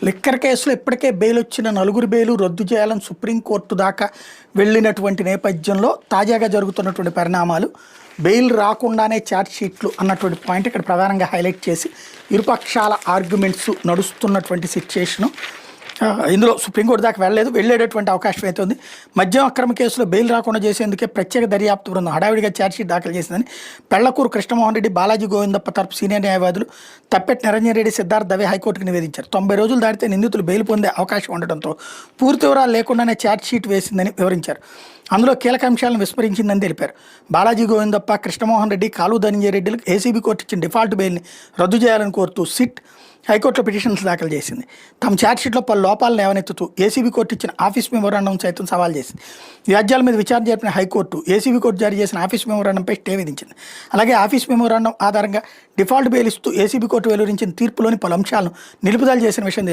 Liquor కేసులో ఇప్పటికే bail వచ్చిన నలుగురు బెయిలు రద్దు చేయాలని సుప్రీంకోర్టు దాకా వెళ్ళినటువంటి నేపథ్యంలో తాజాగా జరుగుతున్నటువంటి పరిణామాలు బెయిల్ రాకుండానే ఛార్జ్ షీట్లు అన్నటువంటి పాయింట్ ఇక్కడ ప్రధానంగా హైలైట్ చేసి ఇరుపక్షాల ఆర్గ్యుమెంట్స్ నడుస్తున్నటువంటి సిచ్యుయేషను. ఇందులో సుప్రీంకోర్టు దాకా వెళ్ళేటటువంటి అవకాశం అయితే ఉంది. మద్యం అక్రమ కేసులో బెయిల్ రాకుండా చేసేందుకే ప్రత్యేక దర్యాప్తు బృందం హడావిడిగా ఛార్జ్షీట్ దాఖలు చేసిందని పెళ్లకూరు కృష్ణమోహన్ రెడ్డి, బాలాజీ గోవిందప్ప తరపు సీనియర్ న్యాయవాదులు తప్పెట్టి నిరంజన్ రెడ్డి, సిద్ధార్థ్ దవే హైకోర్టుకు నివేదించారు. 90 రోజులు దాటితే నిందితులు బెయిల్ పొందే అవకాశం ఉండడంతో పూర్తి వివరాలు లేకుండానే ఛార్జ్షీట్ వేసిందని వివరించారు. అందులో కీలక అంశాలను విస్మరించిందని తెలిపారు. బాలాజీ గోవిందప్ప, కృష్ణమోహన్ రెడ్డి, కాలు ధనంజయ రెడ్డిలకు ఏసీబీ కోర్టు ఇచ్చిన డిఫాల్ట్ బెయిల్ని రద్దు చేయాలని కోరుతూ సిట్ హైకోర్టులో పిటిషన్స్ దాఖలు చేసింది. తమ ఛార్జ్షీట్లో పలు లోపాలను లేవనెత్తుతూ ఏసీబీ కోర్టు ఇచ్చిన ఆఫీస్ మెమోరాండం సైతం సవాల్ చేసింది. వ్యాజ్యాల మీద విచారణ జరిపిన హైకోర్టు ఏసీబీ కోర్టు జారీ చేసిన ఆఫీస్ మెమోరాండంపై స్టే విధించింది. అలాగే ఆఫీస్ మెమోరాండం ఆధారంగా డిఫాల్ట్ బెయిల్ ఇస్తూ ఏసీబీ కోర్టు వెలువరించిన తీర్పులోని పలు అంశాలను నిలుపుదల చేసిన విషయం తెలిసింది.